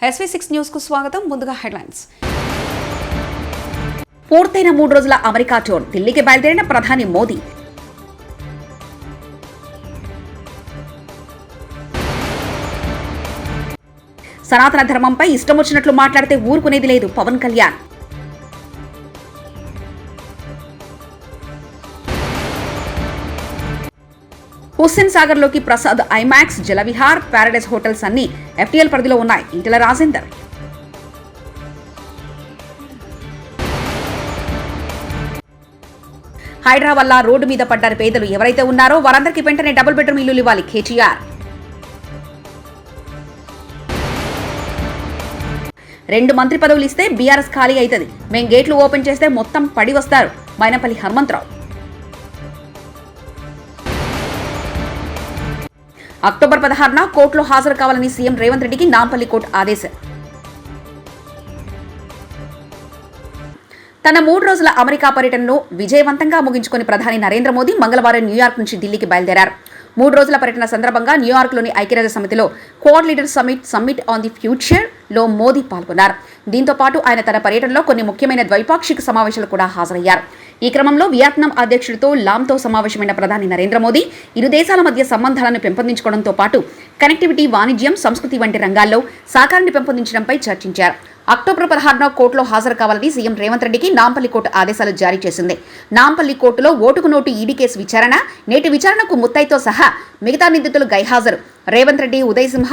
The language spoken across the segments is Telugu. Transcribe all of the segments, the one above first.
SV6 న్యూస్ కు స్వాగతం. ముందుగా హెడ్లైన్స్. పూర్తయిన 3 రోజుల అమెరికా టూర్. ఢిల్లీకి బయలుదేరిన ప్రధాని మోదీ. సనాతన ధర్మంపై ఇష్టం వచ్చినట్లు మాట్లాడితే ఊరుకునేది లేదు పవన్ కళ్యాణ్. హుస్సేన్ సాగర్ లోకి Prasad, IMAX, Jalavihar, Paradise hotels అన్ని FTL పరిధిలో ఉన్నాయి. ఈటెల రాజేందర్. హైడ్రా వల్ల రోడ్డు మీద పడ్డారు పేదలు. ఎవరైతే ఉన్నారో వారందరికీ వెంటనే డబుల్ బెడ్రూమ్ ఇల్లులు ఇవ్వాలి KTR. 2 మంత్రి పదవులు ఇస్తే బీఆర్ఎస్ ఖాళీ అవుతుంది. మేం గేట్లు ఓపెన్ చేస్తే మొత్తం పడి వస్తారు మైనపల్లి హనుమంతరావు. అక్టోబర్ 16న కోర్టులో హాజరు కావాలని సీఎం రేవంత్ రెడ్డికి నాంపల్లి కోర్టు ఆదేశం. తన 3 రోజుల అమెరికా పర్యటనను విజయవంతంగా ముగించుకుని ప్రధాని నరేంద్ర మోదీ మంగళవారం న్యూయార్క్ నుంచి ఢిల్లీకి బయలుదేరారు. 3 రోజుల పర్యటన సందర్భంగా న్యూయార్క్లోని ఐక్యరాజ్య సమితిలో quad leader summit on the future లో మోదీ పాల్గొన్నారు. దీంతో పాటు ఆయన తన పర్యటనలో కొన్ని ముఖ్యమైన ద్వైపాక్షిక సమావేశాలు కూడా హాజరయ్యారు. ఈ క్రమంలో వియత్నాం అధ్యక్షుడితో లామ్తో సమావేశమైన ప్రధాని నరేంద్ర మోదీ ఇరు దేశాల మధ్య సంబంధాలను పెంపొందించుకోవడంతో పాటు కనెక్టివిటీ, వాణిజ్యం, సంస్కృతి వంటి రంగాల్లో సహకారాన్ని పెంపొందించడంపై చర్చించారు. అక్టోబర్ 16న కోర్టులో హాజరు కావాలని సీఎం రేవంత్ రెడ్డికి నాంపల్లి కోర్టు ఆదేశాలు జారీ చేసింది. నాంపల్లి కోర్టులో ఓటుకు నోటు ఈడీ కేసు విచారణ. నేటి విచారణకు ముత్తైతో సహా మిగతా నిందితులు గైహాజరు. రేవంత్ రెడ్డి, ఉదయ్ సింహ,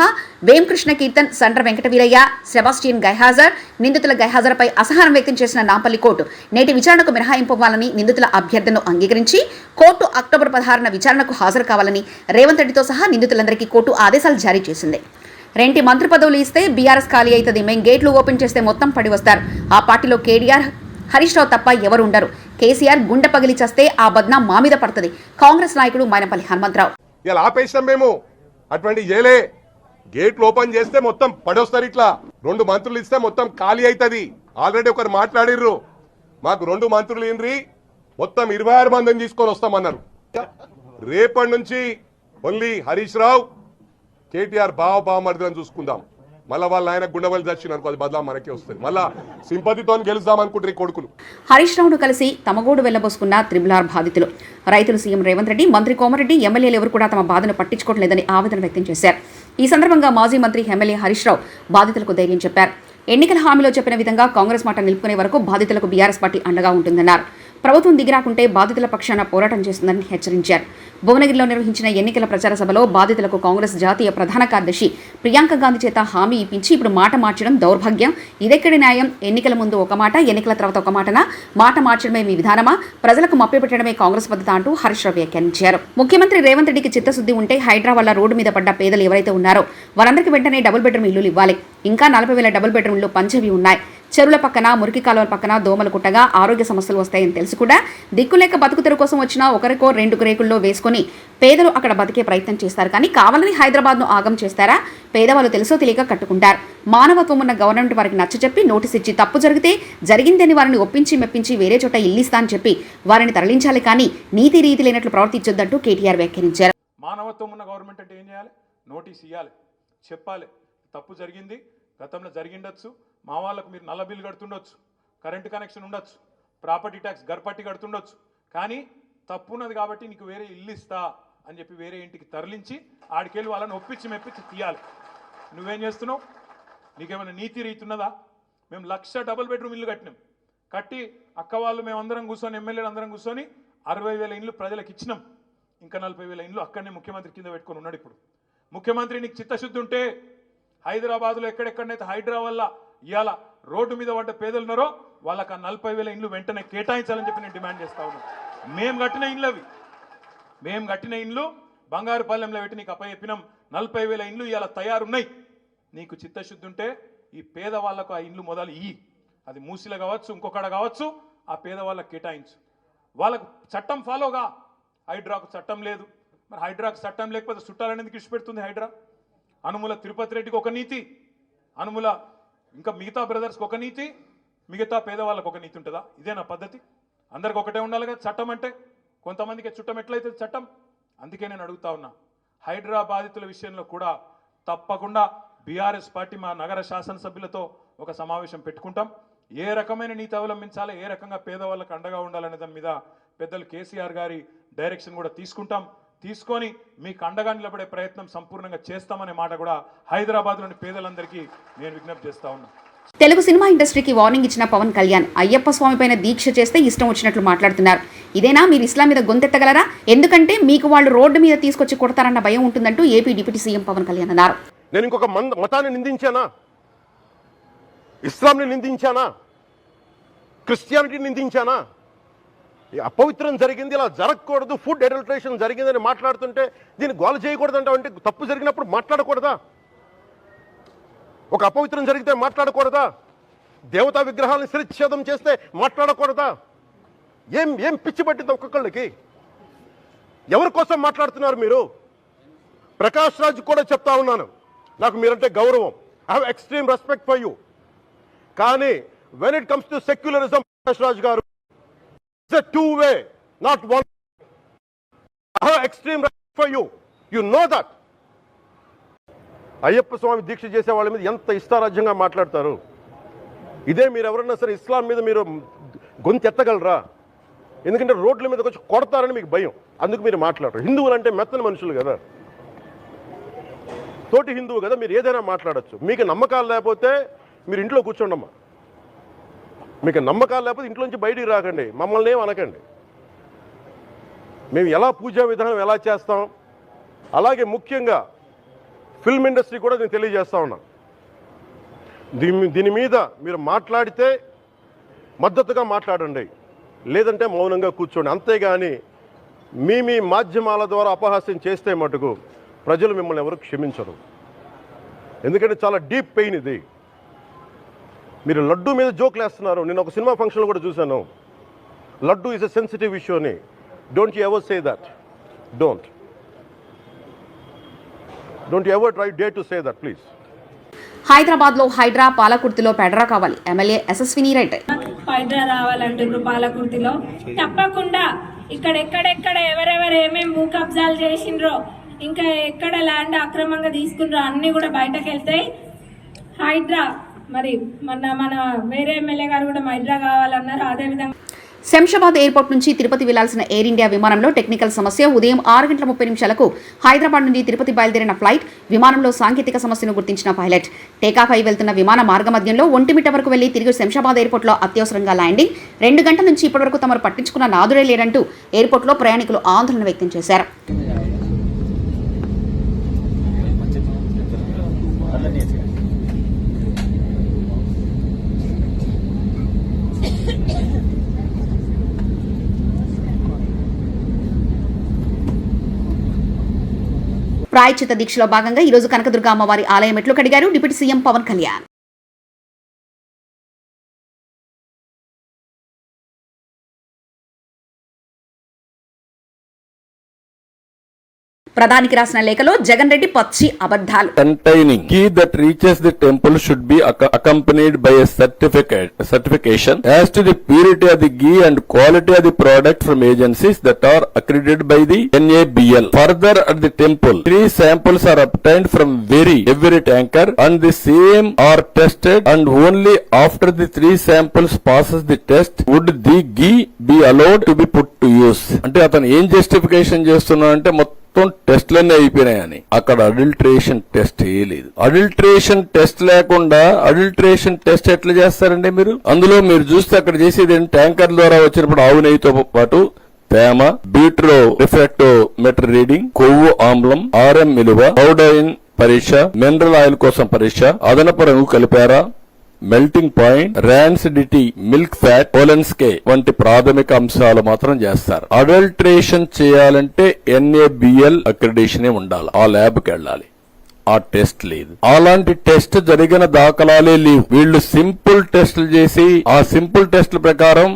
వేంకృష్ణ కీర్తన్, సండ్ర వెంకటవీరయ్య, సెబాస్టియన్ గైహాజర్. నిందితుల గైహాజరుపై అసహనం వ్యక్తం చేసిన నాంపల్లి కోర్టు నేటి విచారణకు మినహాయింపు ఇవ్వాలని నిందితుల అభ్యర్థనను అంగీకరించి కోర్టు అక్టోబర్ 16న విచారణకు హాజరు కావాలని రేవంత్ రెడ్డితో సహా నిందితులందరికీ కోర్టు ఆదేశాలు జారీ చేసింది. 2 మంత్రి పదవులు ఇస్తే బీఆర్ఎస్ ఖాళీ అవుతుంది. మేం గేట్లు ఓపెన్ చేస్తే మొత్తం పడి వస్తారు. ఆ పార్టీలో కేటీఆర్, హరీష్ రావు తప్ప ఎవరు ఉండరు. కేసీఆర్ గుండె పగిలి చేస్తే ఆ బద్నా మా మీద పడుతుంది. కాంగ్రెస్ నాయకుడు మైనపల్లి హనుమంతరావు. ఇలా ఆపేసాం మేము, అటువంటి చేయలే. గేట్లు ఓపెన్ చేస్తే మొత్తం పడొస్తారు. ఇట్లా 2 మంత్రులు ఇస్తే మొత్తం ఖాళీ అవుతుంది. ఆల్రెడీ ఒకరు మాట్లాడిర్రు, మాకు 2 మంత్రులు ఇన్రి మొత్తం 26 మందిని తీసుకొని వస్తామన్నారు. రేపటి నుంచి ఓన్లీ హరీష్ రావు, కేటీఆర్ బావమర్దులను చూసుకుందాం. మళ్ళీ వాళ్ళ ఆయన గుండెవల్లి దర్శనం అనుకో, అది బదలా మనకే వస్తుంది. మళ్ళా సింపతితో గెలుద్దాం అనుకుంటారు కొడుకులు. హరీష్ రావును కలిసి తమగోడు వెళ్లబోసుకున్న RRR బాధితులు. రైతులు సీఎం రేవంత్ రెడ్డి, మంత్రి కోమరెడ్డి, ఎమ్మెల్యేలు ఎవరు కూడా తమ బాధను పట్టించుకోవట్లేదని ఆవేదన వ్యక్తం చేశారు. ఈ సందర్భంగా మాజీ మంత్రి ఎమ్మెల్యే హరీష్ రావు బాధితులకు ధైర్యం చెప్పారు. ఎన్నికల హామీలో చెప్పిన విధంగా కాంగ్రెస్ మాట నిలుపుకునే వరకు బాధితులకు బీఆర్ఎస్ పార్టీ అండగా ఉంటుందన్నారు. ప్రభుత్వం దిగిరాకుంటే బాధితుల పక్షాన పోరాటం చేస్తుందని హెచ్చరించారు. భువనగిరిలో నిర్వహించిన ఎన్నికల ప్రచార సభలో బాధితులకు కాంగ్రెస్ జాతీయ ప్రధాన కార్యదర్శి ప్రియాంక గాంధీ చేత హామీ ఇప్పించి ఇప్పుడు మాట మార్చడం దౌర్భాగ్యం. ఇదెక్కడి న్యాయం? ఎన్నికల ముందు ఒక మాట, ఎన్నికల తర్వాత ఒక మాటనా? మాట మార్చడమే మీ విధానమా? ప్రజలకు మభ్యపెట్టడమే కాంగ్రెస్ పద్ధతి అంటూ హరీష్ రావు వ్యాఖ్యానించారు. ముఖ్యమంత్రి రేవంత్ రెడ్డికి చిత్తశుద్ధి ఉంటే హైడ్రా వల్ల రోడ్డు మీద పడ్డ పేదలు ఎవరైతే ఉన్నారో వారందరికీ వెంటనే డబుల్ బెడ్రూమ్ ఇల్లులు ఇవ్వాలి. ఇంకా 40,000 డబుల్ బెడ్రూమ్లు పంచవి ఉన్నాయి. చెరువుల పక్కన, మురికి కాలువల పక్కన దోమలు కుట్టగా ఆరోగ్య సమస్యలు వస్తాయని తెలిసి కూడా దిక్కులేక బతుకుతెరు కోసం వచ్చిన ఒకరికో 2 రేకుల్లో వేసుకుని పేదలు అక్కడ బతికే ప్రయత్నం చేస్తారు. కానీ కావాలని హైదరాబాద్ను ఆగం చేస్తారా? పేదవాళ్ళు తెలుసో తెలియక కట్టుకుంటారు. మానవత్వం ఉన్న గవర్నమెంట్ వారికి నచ్చచెప్పి నోటీస్ ఇచ్చి తప్పు జరిగితే జరిగిందని వారిని ఒప్పించి మెప్పించి వేరే చోట ఇల్లిస్తా అని చెప్పి వారిని తరలించాలి. కానీ నీతి రీతి లేనట్లు ప్రవర్తించొద్దంటూ కేటీఆర్ వ్యాఖ్యానించారు. మానవత్వం ఉన్న గవర్నమెంట్ అంటే ఏం చేయాలి? నోటీస్ ఇవ్వాలి, చెప్పాలి. తప్పు జరిగింది, గతంలో జరిగిండొచ్చు, మా వాళ్ళకు మీరు నల్ల బిల్లు కడుతుండొచ్చు, కరెంటు కనెక్షన్ ఉండొచ్చు, ప్రాపర్టీ ట్యాక్స్ గర్పట్టి కడుతుండొచ్చు, కానీ తప్పు ఉన్నది కాబట్టి నీకు వేరే ఇల్లు ఇస్తా అని చెప్పి వేరే ఇంటికి తరలించి ఆడికెళ్ళి వాళ్ళని ఒప్పించి మెప్పించి తీయాలి. నువ్వేం చేస్తున్నావు? నీకేమైనా నీతి రీతి ఉన్నదా? మేము 1,00,000 డబుల్ బెడ్రూమ్ ఇల్లు కట్టినాం. కట్టి అక్క వాళ్ళు మేమందరం కూర్చొని, ఎమ్మెల్యేలు అందరం కూర్చొని 60,000 ఇండ్లు ప్రజలకు ఇచ్చినాం. ఇంకా 40,000 ఇండ్లు అక్కడనే ముఖ్యమంత్రి కింద పెట్టుకొని ఉన్నాడు. ఇప్పుడు ముఖ్యమంత్రి నీకు చిత్తశుద్ధి ఉంటే హైదరాబాద్లో ఎక్కడెక్కడనైతే హైడ్రా వల్ల ఇవాళ రోడ్డు మీద పడ్డ పేదలు ఉన్నారో వాళ్ళకి ఆ 40,000 ఇండ్లు వెంటనే కేటాయించాలని చెప్పి నేను డిమాండ్ చేస్తా ఉన్నాను. మేము కట్టిన ఇండ్లు అవి, మేము కట్టిన ఇండ్లు బంగారుపాలెంలో పెట్టి నీకు అప్పచెప్పినాం. 40,000 ఇండ్లు ఇవాళ తయారున్నాయి. నీకు చిత్తశుద్ధి ఉంటే ఈ పేదవాళ్లకు ఆ ఇండ్లు మొదలు ఇయ్యి. అది మూసిలో కావచ్చు, ఇంకొకడ కావచ్చు, ఆ పేదవాళ్ళకు కేటాయించు. వాళ్ళకు చట్టం ఫాలోగా. హైడ్రాకు చట్టం లేదు. మరి హైడ్రాకు చట్టం లేకపోతే చుట్టాలనేది ఇచ్చిపెడుతుంది హైడ్రా. అనుముల తిరుపతి రెడ్డికి ఒక నీతి, అనుముల ఇంకా మిగతా బ్రదర్స్కి ఒక నీతి, మిగతా పేదవాళ్ళకు ఒక నీతి ఉంటుందా? ఇదేనా పద్ధతి? అందరికి ఒకటే ఉండాలి కదా చట్టం అంటే. కొంతమందికి చుట్టం ఎట్లయితే చట్టం. అందుకే నేను అడుగుతా ఉన్నా, హైడ్రా బాధితుల విషయంలో కూడా తప్పకుండా బీఆర్ఎస్ పార్టీ మా నగర శాసనసభ్యులతో ఒక సమావేశం పెట్టుకుంటాం. ఏ రకమైన నీతి అవలంబించాలి, ఏ రకంగా పేదవాళ్ళకు అండగా ఉండాలనే దాని మీద పెద్దలు కేసీఆర్ గారి డైరెక్షన్ కూడా తీసుకుంటాం. తీసుకొని మీకు అండగా నిలబడే ప్రయత్నం సంపూర్ణంగా చేస్తామనే మాట కూడా హైదరాబాద్లోని పేదలందరికీ నేను విజ్ఞప్తి చేస్తా ఉన్నా. తెలుగు సినిమా ఇండస్ట్రీకి వార్నింగ్ ఇచ్చిన పవన్ కళ్యాణ్ అయ్యప్ప స్వామి పైన దీక్ష చేస్తే ఇష్టం వచ్చినట్లు మాట్లాడుతున్నారు. ఇదేనా మీరు ఇస్లాం మీద గొంతెత్తగలరా? ఎందుకంటే మీకు వాళ్ళు రోడ్డు మీద తీసుకొచ్చి కొడతారన్న భయం ఉంటుందంటూ AP deputy CM Pawan Kalyan అన్నారు. నేను ఇంకొక మతాన్ని నిందించానా? ఇస్లాంని నిందించానా? క్రిస్టియానిటీని నిందించానా? అపవిత్రం జరిగింది, ఇలా జరగకూడదు, ఫుడ్ అడల్టరేషన్ జరిగిందని మాట్లాడుతుంటే దీన్ని గోల చేయకూడదంటే అంటే తప్పు జరిగినప్పుడు మాట్లాడకూడదా? ఒక అపవిత్రం జరిగితే మాట్లాడకూడదా? దేవతా విగ్రహాలను శిరచ్ఛేదం చేస్తే మాట్లాడకూడదా? ఏం పిచ్చి పట్టింది ఒక్కొక్కళ్ళకి? ఎవరి కోసం మాట్లాడుతున్నారు మీరు? ప్రకాష్ రాజ్ కూడా చెప్తా ఉన్నాను, నాకు మీరంటే గౌరవం, I have extreme respect for you. కానీ when it comes to secularism, Prakash Raj garu, it's a two-way, not one. I have extreme respect for you. You know that. Ayyappa స్వామి దీక్ష చేసే వాళ్ళ మీద ఎంత ఇష్టారాజ్యంగా మాట్లాడతారు. ఇదే మీరు ఎవరన్నా సరే ఇస్లాం మీద మీరు గొంతు ఎత్తగలరా? ఎందుకంటే రోడ్ల మీదకి వచ్చి కొడతారని మీకు భయం, అందుకు మీరు మాట్లాడరు. హిందువులు అంటే మెత్తని మనుషులు కదా, తోటి హిందువు కదా, మీరు ఏదైనా మాట్లాడచ్చు. మీకు నమ్మకాలు లేకపోతే మీరు ఇంట్లో కూర్చోండమ్మా. మీకు నమ్మకాలు లేకపోతే ఇంట్లోంచి బయటికి రాకండి, మమ్మల్ని ఏం అనకండి. మేము ఎలా పూజా విధానం ఎలా చేస్తాం, అలాగే ముఖ్యంగా ఫిల్మ్ ఇండస్ట్రీ కూడా నేను తెలియజేస్తా ఉన్నా. దీని మీద మీరు మాట్లాడితే మద్దతుగా మాట్లాడండి, లేదంటే మౌనంగా కూర్చోండి. అంతేగాని మీ మాధ్యమాల ద్వారా అపహాస్యం చేస్తే మటుకు ప్రజలు మిమ్మల్ని ఎవరు క్షమించరు. ఎందుకంటే చాలా డీప్ పెయిన్ ఇది. మీరు లడ్డూ మీద జోక్లు వేస్తున్నారు. నేను ఒక సినిమా ఫంక్షన్లో కూడా చూశాను, laddu is a sensitive issue అని. Don't you ever say that. Don't you ever try day to say that please. హైదరాబాద్లో హైడ్రా, పాలకుర్తిలో పెడ్రా కావాలి. ఎమ్మెల్యే యశస్విని రెడ్డి. హైడ్రా రావాలంటున్నారు పాలకుర్తిలో. తప్పకుండా ఎక్కడెక్కడ ఎవరెవరు ఏమేమి భూ కబ్జాలు చేసిండ్రో, ఇంకా ఎక్కడ ల్యాండ్ అక్రమంగా తీసుకున్నారో అన్ని కూడా బయటకు వెళ్తాయి. హైడ్రా మరి మన వేరే ఎమ్మెల్యే గారు కూడా హైడ్రా కావాలన్నారు. అదేవిధంగా శంషాబాద్ ఎయిర్పోర్ట్ నుంచి తిరుపతి వెళ్లాల్సిన ఎయిర్ ఇండియా విమానంలో టెక్నికల్ సమస్య. ఉదయం 6:30 హైదరాబాద్ నుండి తిరుపతి బయలుదేరిన ఫ్లైట్ విమానంలో సాంకేతిక సమస్యను గుర్తించిన పైలట్ టేకాఫ్ అయి వెళ్తున్న విమాన మార్గమధ్యంలో ఒంటిమిట్ట వరకు వెళ్లి తిరిగి శంషాబాద్ ఎయిర్పోర్ట్లో అత్యవసరంగా ల్యాండింగ్. 2 గంటల నుంచి ఇప్పటివరకు తమరు పట్టించుకున్న నాదుడే లేదంటూ ఎయిర్పోర్ట్లో ప్రయాణికులు ఆందోళన వ్యక్తం చేశారు. ప్రాయశ్చిత్త దీక్షలో భాగంగా ఈరోజు కనకదుర్గ అమ్మవారి ఆలయం మెట్లు కడిగారు డిప్యూటీ సీఎం పవన్ కళ్యాణ్. ప్రధానికి రాసిన లేఖలో జగన్ రెడ్డి పచ్చి అబద్ధాలు. Containing ghee that reaches the temple should be accompanied by a certification as to the purity of the ghee and quality of the product from agencies that are accredited by the NABL. Further, at the temple, 3 samples are obtained from every tanker and the same are tested, and only after the 3 samples passes the test would the ghee be allowed to be put to use. అంటే అతను ఏం జస్టిఫికేషన్ చేస్తున్నాడంటే మొత్తం టెస్ట్లన్నీ అయిపోయినాయని. అక్కడ అడల్ట్రేషన్ టెస్ట్ లేదు. అడల్ట్రేషన్ టెస్ట్ లేకుండా అడల్ట్రేషన్ టెస్ట్ ఎట్లా చేస్తారండి మీరు? అందులో మీరు చూస్తే అక్కడ చేసేది ట్యాంకర్ ద్వారా వచ్చినప్పుడు ఆవు నెయ్యితో పాటు తేమ, బీట్రో రిఫ్రాక్టోమీటర్ రీడింగ్, కొవ్వు ఆమ్లం, ఆర్ఎం విలువ, పౌడైన్ పరీక్ష, మినరల్ ఆయిల్ కోసం పరీక్ష, అదనపు రంగు కలిపారా, melting point, rancidity, milk fat, కోలెన్స్కే వంటి ప్రాథమిక అంశాలు మాత్రం చేస్తారు. అడల్ట్రేషన్ చేయాలంటే NABL అక్రిడేషన్ ఉండాలి. ఆ ల్యాబ్కి వెళ్ళాలి. ఆ టెస్ట్ లేదు. అలాంటి టెస్ట్ జరిగిన దాఖలాలే లేవు. వీళ్ళు సింపుల్ టెస్టులు చేసి ఆ సింపుల్ టెస్టుల ప్రకారం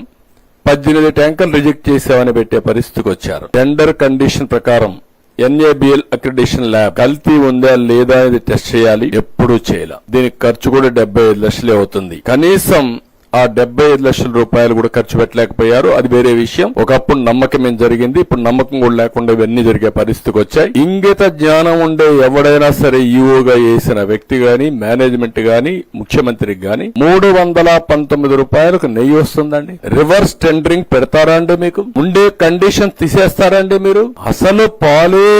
18 ట్యాంకర్లు రిజెక్ట్ చేసామని పెట్టే పరిస్థితికి వచ్చారు. టెండర్ కండిషన్ ప్రకారం NABL అక్రిడేషన్ ల్యాబ్ కల్తీ ఉందా లేదా అనేది టెస్ట్ చేయాలి. ఎప్పుడూ చేయాలి. దీనికి ఖర్చు కూడా 75 లక్షలే అవుతుంది. కనీసం ఆ 75 లక్షల రూపాయలు కూడా ఖర్చు పెట్టలేకపోయారు. అది వేరే విషయం. ఒకప్పుడు నమ్మకం ఏం జరిగింది, ఇప్పుడు నమ్మకం కూడా లేకుండా ఇవన్నీ జరిగే పరిస్థితికి వచ్చాయి. ఇంగిత జ్ఞానం ఉండే ఎవడైనా సరే ఈఓగా వేసిన వ్యక్తి గాని, మేనేజ్మెంట్ గాని, ముఖ్యమంత్రికి గాని 319 రూపాయలకు నెయ్యి వస్తుందండి. రివర్స్ టెండరింగ్ పెడతారా అండి? మీకు ఉండే కండిషన్ తీసేస్తారండి మీరు? అసలు పాలే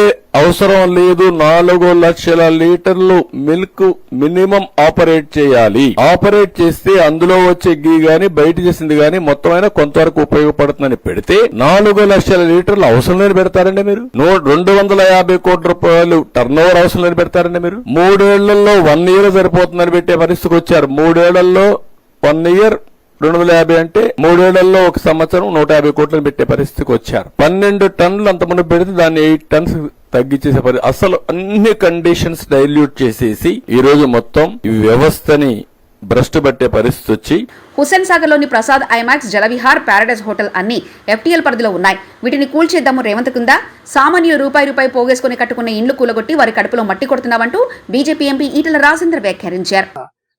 అవసరం లేదు. 4 లక్షల లీటర్లు మిల్క్ మినిమం ఆపరేట్ చేయాలి. ఆపరేట్ చేస్తే అందులో వచ్చే గీ గాని, బయట చేసింది గాని మొత్తం అయినా కొంతవరకు ఉపయోగపడుతుందని పెడితే 4 లక్షల లీటర్లు అవసరం లేని పెడతారండి మీరు? 250 కోట్ల రూపాయలు టర్న్ ఓవర్ అవసరం లేని పెడతారండి మీరు? 3 ఏళ్లలో 1 ఇయర్ సరిపోతుందని పెట్టే పరిస్థితికి వచ్చారు. 3 ఏళ్లలో 1 ఇయర్ 250 అంటే 3 ఏళ్లలో 1 సంవత్సరం 150 కోట్లను పెట్టే పరిస్థితికి వచ్చారు. 12 టన్నులు అంతమంది పెడితే దాన్ని 8 టన్స్ తగ్గించేసే అసలు అన్ని కండిషన్స్ డైల్యూట్ చేసేసి ఈ రోజు మొత్తం ఈ వ్యవస్థని భ్రష్టు పట్టే పరిస్థితి వచ్చి హుస్సేన్ సాగర్ లోని Prasad IMAX, Jalavihar, Paradise hotel అన్ని FTL పరిధిలో ఉన్నాయి. వీటిని కూల్చేద్దాము రేవంత్ కింద సామాన్యులు రూపాయి పోగేసుకుని కట్టుకున్న ఇండ్లు కూలగొట్టి వారి కడుపులో మట్టి కొడుతున్నావంటూ బీజేపీ ఎంపీ ఈటెల రాజేందర్ వ్యాఖ్యానించారు.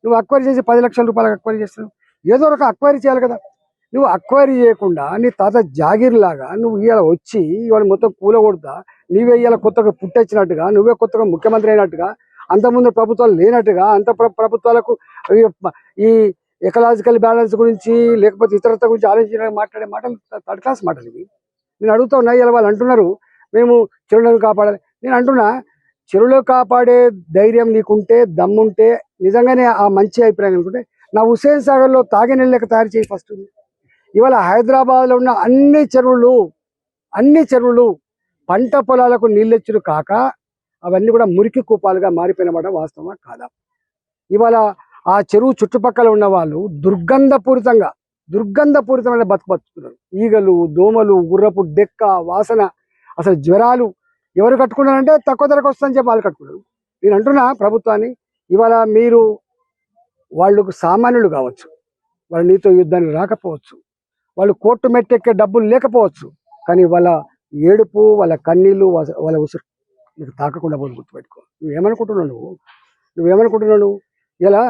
నువ్వు అక్వైరీ చేసి 10 లక్షల రూపాయలకు అక్వైరీ చేస్తున్నావు. ఏదో ఒక అక్వైరీ చేయాలి కదా. నువ్వు అక్వైరీ చేయకుండా నీ తాత జాగీర్ లాగా నువ్వు ఇవాళ వచ్చి ఇవాళ మొత్తం కూలగొడతా, నీవే ఇవాళ కొత్తగా పుట్టొచ్చినట్టుగా, నువ్వే కొత్తగా ముఖ్యమంత్రి అయినట్టుగా, అంతకుముందు ప్రభుత్వాలు లేనట్టుగా, అంత ప్రభుత్వాలకు ఈ ఎకలాజికల్ బ్యాలెన్స్ గురించి లేకపోతే ఇతరత్వ గురించి ఆలోచించడానికి మాట్లాడే మాటలు థర్డ్ క్లాస్ మాటలు ఇవి. నేను అడుగుతా ఉన్నా, ఇలా వాళ్ళు అంటున్నారు మేము చెరువులను కాపాడాలి. నేను అంటున్నా, చెరువులు కాపాడే ధైర్యం నీకుంటే, దమ్ముంటే, నిజంగానే ఆ మంచి అభిప్రాయం అనుకుంటే నా హుస్సేన్ సాగర్ లో తాగే నీళ్ళు లెక్క తయారు చేయి ఫస్ట్. ఇవాళ హైదరాబాద్ లో ఉన్న అన్ని చెరువులు పంట పొలాలకు నీళ్ళెచ్చుడు కాక అవన్నీ కూడా మురికి కూపాలుగా మారిపోయినమాట వాస్తవమా కాదా? ఇవాళ ఆ చెరువు చుట్టుపక్కల ఉన్న వాళ్ళు దుర్గంధపూరితమైన బతుకుతున్నారు. ఈగలు, దోమలు, గుర్రపు డెక్క వాసన, అసలు జ్వరాలు. ఎవరు కట్టుకున్నారంటే తక్కువ ధరకు వస్తుందని చెప్పి వాళ్ళు కట్టుకున్నారు. నేను అంటున్నా ప్రభుత్వాన్ని, ఇవాళ మీరు వాళ్ళకు సామాన్యులు కావచ్చు, వాళ్ళు నీతో యుద్ధానికి రాకపోవచ్చు, వాళ్ళు కోర్టు మెట్టెక్కే డబ్బులు లేకపోవచ్చు, కానీ వాళ్ళ ఏడుపు, వాళ్ళ కన్నీళ్ళు, వాళ్ళ ఉసురు నీకు తాకకుండా పోదు. గుర్తుపెట్టుకో. నువ్వేమనుకుంటున్నావు? ఇలా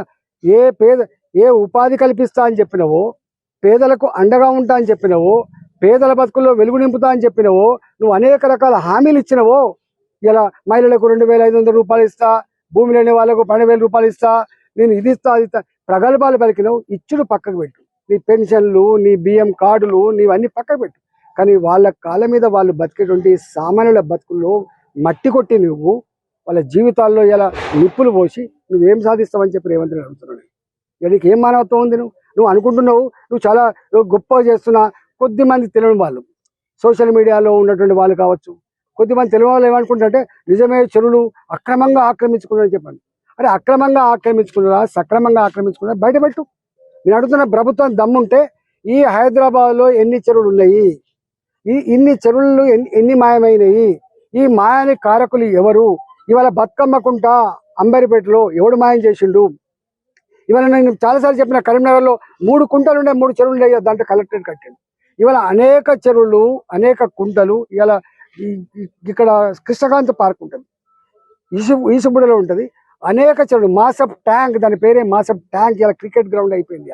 ఏ ఉపాధి కల్పిస్తా అని చెప్పినవో, పేదలకు అండగా ఉంటా అని చెప్పినవో, పేదల బతుకుల్లో వెలుగు నింపుతా అని చెప్పినవో, నువ్వు అనేక రకాల హామీలు ఇచ్చినవో, ఇలా మహిళలకు 2,500 రూపాయలు ఇస్తా, భూమి లేని వాళ్ళకు 12,000 రూపాయలు ఇస్తా, నేను ఇది ఇస్తా అది ఇస్తా, ప్రగల్భాలు పలికినవు. ఇచ్చుడు పక్కకు పెట్టు. నీ పెన్షన్లు, నీ బియ్యం కార్డులు, నీవన్నీ పక్కకు పెట్టు. కానీ వాళ్ళ కాళ్ళ మీద వాళ్ళు బతికేటువంటి సామాన్యుల బతుకుల్లో మట్టి కొట్టి నువ్వు వాళ్ళ జీవితాల్లో ఇలా నిప్పులు పోసి నువ్వేం సాధిస్తావని చెప్పి రేవంత్ రెడ్డి అడుగుతున్నాడు. నీకు ఏం మానవత్వం ఉంది? నువ్వు అనుకుంటున్నావు నువ్వు చాలా గొప్ప చేస్తున్నా. కొద్దిమంది తెలియని వాళ్ళు, సోషల్ మీడియాలో ఉన్నటువంటి వాళ్ళు కావచ్చు, కొద్దిమంది తెలియని వాళ్ళు ఏమనుకుంటారంటే నిజమే చెరువులు అక్రమంగా ఆక్రమించుకున్నారని చెప్పండి. అరే అక్రమంగా ఆక్రమించుకున్నారా, సక్రమంగా ఆక్రమించుకున్నారా బయటపెట్టు. నేను అడుగుతున్న ప్రభుత్వం దమ్ముంటే ఈ హైదరాబాద్లో ఎన్ని చెరువులు ఉన్నాయి, ఇన్ని చెరువులు ఎన్ని మాయమైనవి, ఈ మాయానికి కారకులు ఎవరు? ఇవాళ బతుకమ్మకుంట అంబరిపేటలో ఎవడు మాయం చేసిండు? ఇవాళ నేను చాలాసార్లు చెప్పిన, కరీంనగర్లో 3 కుంటలు ఉండే 3 చెరువులు ఉండే, దాంట్లో కలెక్టరేట్ కట్టాను. ఇవాళ అనేక చెరువులు, అనేక కుంటలు. ఇవాళ ఇక్కడ కృష్ణకాంత్ పార్క్ ఉంటుంది, ఈసుబుడలో ఉంటుంది, అనేక చెరువులు. మాసప్ ట్యాంక్, దాని పేరే మాసప్ ట్యాంక్, ఇలా క్రికెట్ గ్రౌండ్ అయిపోయింది.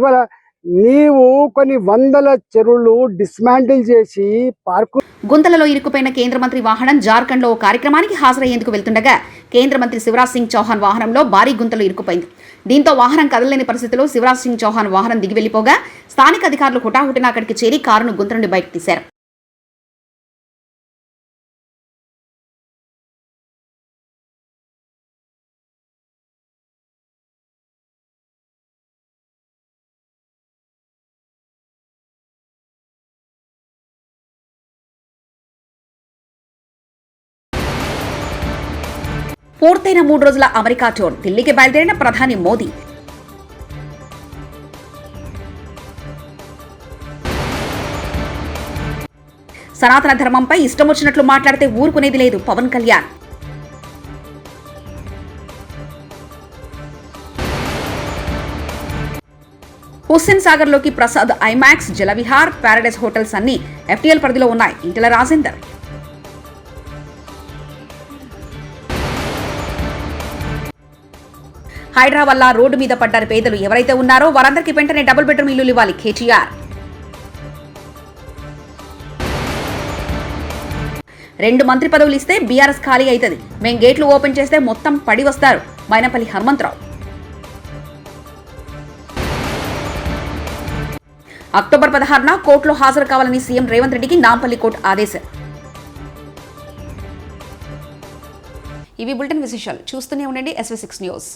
ఇవాళ నీవు కొన్ని వందల చెరువులు డిస్మాంటిల్ చేసి పార్కు. గుంతలలో ఇరుక్కుపోయిన కేంద్ర మంత్రి వాహనం జార్ఖండ్ లో ఓ కార్యక్రమానికి హాజరయ్యేందుకు వెళ్తుండగా కేంద్ర మంత్రి శివరాజ్ సింగ్ చౌహాన్ వాహనంలో భారీ గుంతలు ఇరుక్కుపోయింది. దీంతో వాహనం కదలలేని పరిస్థితిలో శివరాజ్ సింగ్ చౌహాన్ వాహనం దిగి వెళ్లిపోగా స్థానిక అధికారులు హుటాహుటిన అక్కడికి చేరి కారును గుంత నుండి బయటకు తీశారు. పూర్తయిన 3 రోజుల అమెరికా టూర్, ఢిల్లీకి బయలుదేరిన ప్రధాని మోదీ. సనాతన ధర్మంపై ఇష్టం వచ్చినట్లు మాట్లాడితే ఊరుకునేది లేదు పవన్ కళ్యాణ్. హుస్సేన్ సాగర్ లోకి Prasad IMAX, Jalavihar, Paradise hotels అన్ని FTL పరిధిలో ఉన్నాయి. ఈటెల రాజేందర్. హైడ్రా వల్ల రోడ్డు మీద పడ్డ పేదలు ఎవరైతే ఉన్నారో వారందరికీ వెంటనే డబుల్ బెడ్రూమ్ ఇల్లులు ఇవ్వాలి కేటీఆర్. 2 మంత్రి పదవులు ఇస్తే బీఆర్ఎస్ ఖాళీ అవుతుంది. మేం గేట్లు ఓపెన్ చేస్తే మొత్తం పడి వస్తారు. మైనంపల్లి హనుమంతరావు. అక్టోబర్ 16న కోర్టులో హాజరు కావాలని సీఎం రేవంత్ రెడ్డికి నాంపల్లి కోర్టు ఆదేశం. ఇవి బులెటిన్ విశేషాలు. చూస్తూనే ఉండండి SV6 న్యూస్.